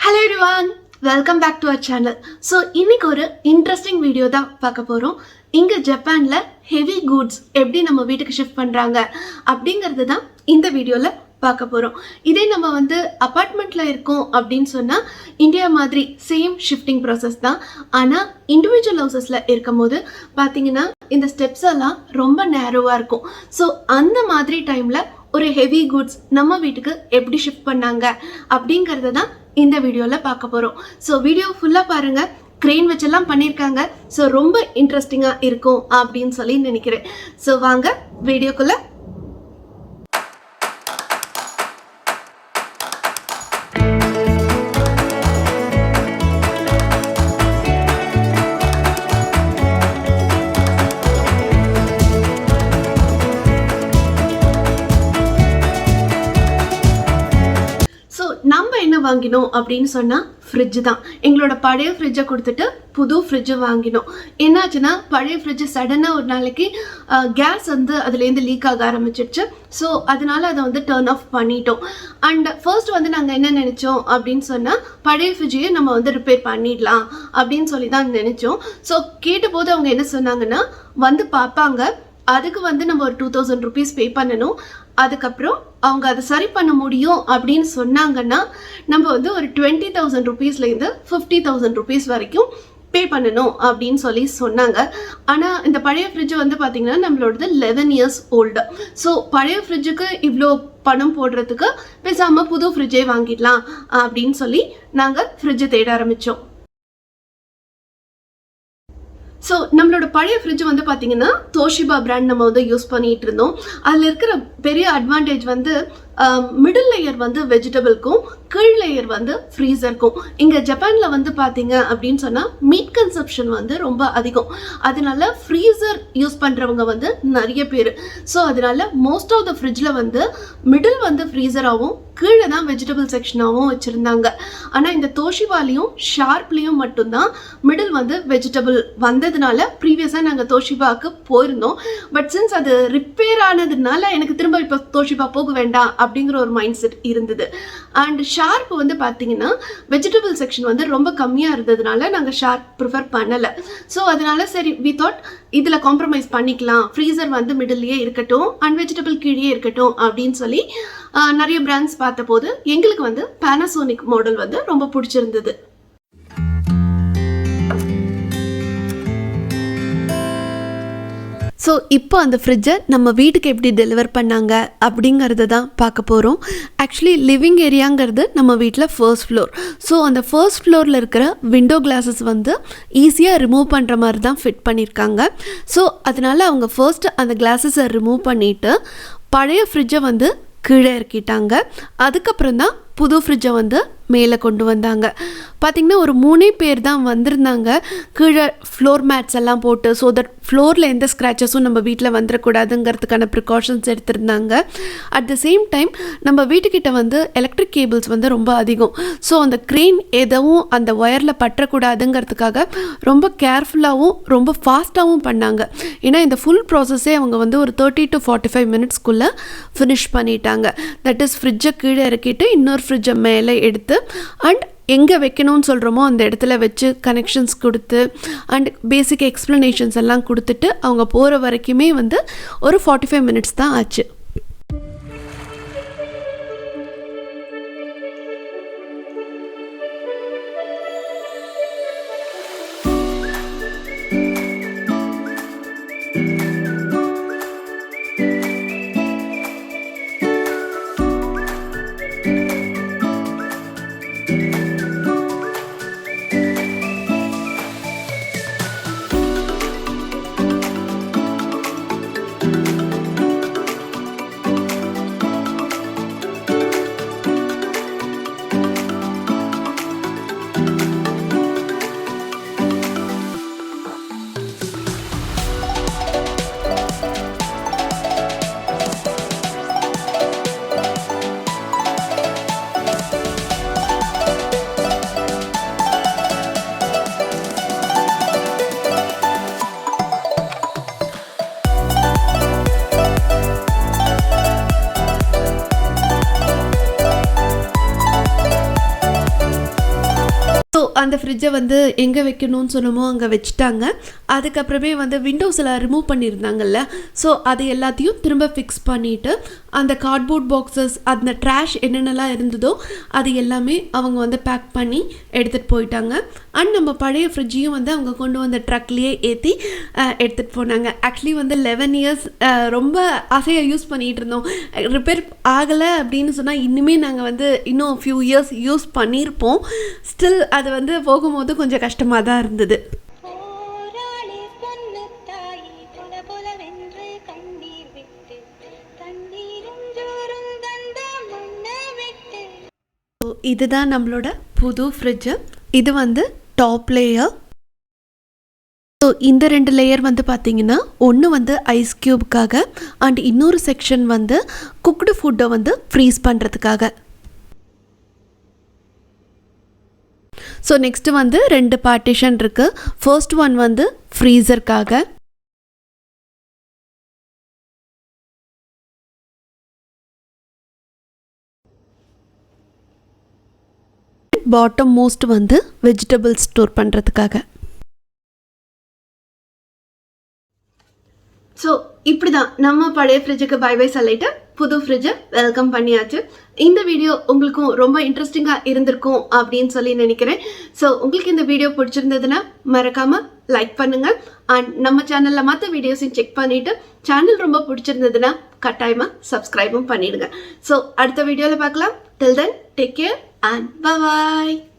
Hello everyone, welcome back to our channel. So இன்னைக்கு ஒரு interesting video தான் பார்க்க போறோம். இங்க ஜப்பான்ல ஹெவி கூட்ஸ் எப்படி நம்ம வீட்டுக்கு ஷிஃப்ட் பண்றாங்க அப்படிங்கிறது தான் இந்த வீடியோல பார்க்க போறோம். இதே நம்ம அபார்ட்மெண்ட்ல இருக்கோம் அப்படின்னு சொன்னா இந்தியா மாதிரி சேம் ஷிஃப்டிங் ப்ராசஸ் தான். ஆனா இண்டிவிஜுவல் ஹவுசஸ்ல இருக்கும்போது பாத்தீங்கன்னா இந்த ஸ்டெப்ஸ் எல்லாம் ரொம்ப நேரோவா இருக்கும். ஸோ அந்த மாதிரி டைம்ல ஒரு ஹெவி குட்ஸ் நம்ம வீட்டுக்கு எப்படி ஷிஃப்ட் பண்ணாங்க அப்படிங்கறத தான் இந்த வீடியோல பார்க்க போறோம். ஸோ வீடியோ ஃபுல்லா பாருங்க. கிரெயின் வச்செல்லாம் பண்ணியிருக்காங்க. ஸோ ரொம்ப இன்ட்ரெஸ்டிங்கா இருக்கும் அப்படின்னு சொல்லி நினைக்கிறேன். ஸோ வாங்க வீடியோக்குள்ள. நம்ம என்ன வாங்கினோம் அப்படின்னு சொன்னா ஃப்ரிட்ஜ் தான். எங்களோட பழைய ஃப்ரிட்ஜை கொடுத்துட்டு புது ஃப்ரிட்ஜை வாங்கினோம். என்னாச்சுன்னா பழைய ஃப்ரிட்ஜ் சடனாக ஒரு நாளைக்கு கேஸ் அதுலேருந்து லீக் ஆக ஆரம்பிச்சிடுச்சு. ஸோ அதனால அதை டர்ன் ஆஃப் பண்ணிட்டோம். அண்ட் ஃபர்ஸ்ட் நாங்கள் என்ன நினச்சோம் அப்படின்னு சொன்னால் பழைய ஃப்ரிட்ஜையே நம்ம ரிப்பேர் பண்ணிடலாம் அப்படின்னு சொல்லி தான் நினச்சோம். ஸோ கேட்டபோது அவங்க என்ன சொன்னாங்கன்னா பார்ப்பாங்க, அதுக்கு நம்ம ஒரு 2000 rupees பே பண்ணணும். அதுக்கப்புறம் அவங்க அதை சரி பண்ண முடியும் அப்படின்னு சொன்னாங்கன்னா நம்ம ஒரு 20,000 rupeesலேருந்து 50,000 rupees வரைக்கும் பே பண்ணணும் அப்படின்னு சொல்லி சொன்னாங்க. ஆனால் இந்த பழைய ஃப்ரிட்ஜ் பார்த்தீங்கன்னா நம்மளோடது 11 years ஓல்டு. ஸோ பழைய ஃப்ரிட்ஜுக்கு இவ்வளோ பணம் போடுறதுக்கு பேசாமல் புது ஃப்ரிட்ஜே வாங்கிடலாம் அப்படின்னு சொல்லி நாங்கள் ஃப்ரிட்ஜை தேட ஆரம்பித்தோம். ஸோ நம்மளோட பழைய ஃப்ரிட்ஜ் பார்த்தீங்கன்னா தோஷிபா பிராண்ட் நம்ம யூஸ் பண்ணிட்டு இருந்தோம். அதில் இருக்கிற பெரிய அட்வான்டேஜ் மிடில் லேயர் வெஜிடபிள்க்கும் கீழ் லேயர் ஃப்ரீசருக்கும். இங்கே ஜப்பானில் பார்த்தீங்க அப்படின்னு சொன்னால் மீட் கன்சப்ஷன் ரொம்ப அதிகம். அதனால ஃப்ரீசர் யூஸ் பண்ணுறவங்க நிறைய பேர். ஸோ அதனால மோஸ்ட் ஆஃப் த ஃப்ரிட்ஜில் மிடில் ஃப்ரீசராகவும் கீழே தான் வெஜிடபிள் செக்ஷனாகவும் வச்சுருந்தாங்க. ஆனால் இந்த தோஷிபாலையும் ஷார்ப்லேயும் மட்டும்தான் மிடில் வெஜிடபிள் வந்ததுனால ப்ரீவியஸாக நாங்கள் தோஷிபாவுக்கு போயிருந்தோம். பட் சின்ஸ் அது ரிப்பேர் ஆனதுனால எனக்கு திரும்ப இப்போ தோஷிபா போக வேண்டாம் அப்படிங்கிற ஒரு மைண்ட் செட் இருந்தது. அண்ட் ஷார்ப் பார்த்தீங்கன்னா வெஜிடபிள் செக்ஷன் ரொம்ப கம்மியாக இருந்ததுனால நாங்கள் ஷார்ப் ப்ரிஃபர் பண்ணலை. ஸோ அதனால சரி வி தாட் இதில் காம்ப்ரமைஸ் பண்ணிக்கலாம், ஃப்ரீசர் மிடில்லையே இருக்கட்டும் அண்ட் வெஜிடபிள் கீழே இருக்கட்டும் அப்படின்னு சொல்லி நிறைய பிராண்ட்ஸ் பார்த்தபோது எங்களுக்கு பேனாசோனிக் மாடல் ரொம்ப பிடிச்சிருந்தது. ஸோ இப்போ அந்த ஃப்ரிட்ஜை நம்ம வீட்டுக்கு எப்படி டெலிவர் பண்ணாங்க அப்படிங்கிறத தான் பார்க்க போகிறோம். ஆக்சுவலி லிவிங் ஏரியாங்கிறது நம்ம வீட்டில் ஃபர்ஸ்ட் ஃப்ளோர். ஸோ அந்த ஃபர்ஸ்ட் ஃப்ளோரில் இருக்கிற விண்டோ கிளாஸஸ் ஈஸியாக ரிமூவ் பண்ணுற மாதிரி தான் ஃபிட் பண்ணியிருக்காங்க. ஸோ அதனால் அவங்க ஃபர்ஸ்ட்டு அந்த கிளாஸஸை ரிமூவ் பண்ணிவிட்டு பழைய ஃப்ரிட்ஜை கீழே இறக்கிட்டாங்க. அதுக்கப்புறம் தான் புது ஃப்ரிட்ஜை மேலே கொண்டு வந்தாங்க. பார்த்திங்கன்னா ஒரு 3 பேர் தான் வந்திருந்தாங்க. கீழே ஃப்ளோர் மேட்ஸ் எல்லாம் போட்டு ஸோ தட் ஃப்ளோரில் எந்த ஸ்க்ராச்சஸும் நம்ம வீட்டில் வந்துடக்கூடாதுங்கிறதுக்கான ப்ரிகாஷன்ஸ் எடுத்திருந்தாங்க. அட் த சேம் டைம் நம்ம வீட்டுக்கிட்ட எலக்ட்ரிக் கேபிள்ஸ் ரொம்ப அதிகம். ஸோ அந்த க்ரெயின் எதுவும் அந்த ஒயரில் பற்றக்கூடாதுங்கிறதுக்காக ரொம்ப கேர்ஃபுல்லாகவும் ரொம்ப ஃபாஸ்ட்டாகவும் பண்ணாங்க. ஏன்னா இந்த ஃபுல் ப்ராசஸே அவங்க ஒரு 30 to 45 minutesக்குள்ளே ஃபினிஷ் பண்ணிட்டாங்க. தட் இஸ் ஃப்ரிட்ஜை கீழே இறக்கிட்டு இன்னொரு ஃப்ரிட்ஜை மேலே எடுத்து அண்ட் எங்கே வைக்கணும்னு சொல்கிறோமோ அந்த இடத்துல வச்சு கனெக்ஷன்ஸ் கொடுத்து அண்ட் பேசிக் எக்ஸ்ப்ளனேஷன்ஸ் எல்லாம் கொடுத்துட்டு அவங்க போகிற வரைக்குமே ஒரு 45 minutes தான் ஆச்சு. அந்த ஃப்ரிட்ஜை வந்து எங்கே வைக்கணும்னு சொன்னமோ அங்கே வச்சுட்டாங்க. அதுக்கப்புறமே வந்து விண்டோஸில் ரிமூவ் பண்ணியிருந்தாங்கல்ல, ஸோ அது எல்லாத்தையும் திரும்ப ஃபிக்ஸ் பண்ணிவிட்டு அந்த கார்ட்போர்ட் பாக்ஸஸ் அந்த ட்ராஷ் என்னென்னலாம் இருந்ததோ அது எல்லாமே அவங்க வந்து பேக் பண்ணி எடுத்துகிட்டு போயிட்டாங்க. அண்ட் நம்ம பழைய ஃப்ரிட்ஜையும் வந்து அவங்க கொண்டு வந்த ட்ரக்லேயே ஏற்றி எடுத்துகிட்டு போனாங்க. ஆக்சுவலி வந்து 11 இயர்ஸ் ரொம்ப ஆசையாக யூஸ் பண்ணிகிட்டு இருந்தோம். ரிப்பேர் ஆகலை அப்படின்னு சொன்னால் இன்னுமே நாங்கள் வந்து இன்னும் ஃபியூ இயர்ஸ் யூஸ் பண்ணியிருப்போம். ஸ்டில் அது வந்து போகும்போது கொஞ்சம் கஷ்டமாக தான் இருந்தது. இதுதான் நம்மளோட புது ஃப்ரிட்ஜு. இது வந்து டாப் லேயர். ஸோ இந்த 2 லேயர் வந்து பார்த்திங்கன்னா ஒன்று வந்து ஐஸ் க்யூப்காக அண்ட் இன்னொரு செக்ஷன் வந்து குக்டு ஃபுட்டை வந்து ஃப்ரீஸ் பண்ணுறதுக்காக. ஸோ நெக்ஸ்ட்டு வந்து 2 பார்ட்டிஷன் இருக்குது. ஃபர்ஸ்ட் ஒன் வந்து ஃப்ரீசருக்காக, பாட்டம் மோஸ்ட் வந்து வெஜிடபிள்ஸ் ஸ்டோர் பண்ணுறதுக்காக. ஸோ இப்படி தான் நம்ம பழைய ஃப்ரிட்ஜுக்கு பை பை சொல்லிட்டு புது ஃப்ரிட்ஜை வெல்கம் பண்ணியாச்சு. இந்த வீடியோ உங்களுக்கும் ரொம்ப இன்ட்ரெஸ்டிங்காக இருந்திருக்கும் அப்படின்னு சொல்லி நினைக்கிறேன். ஸோ உங்களுக்கு இந்த வீடியோ பிடிச்சிருந்ததுன்னா மறக்காமல் லைக் பண்ணுங்கள். அண்ட் நம்ம சேனலில் மற்ற வீடியோஸையும் செக் பண்ணிவிட்டு சேனல் ரொம்ப பிடிச்சிருந்ததுன்னா கட்டாயமாக சப்ஸ்கிரைபும் பண்ணிவிடுங்க. ஸோ அடுத்த வீடியோவில் பார்க்கலாம். Till then take care and by.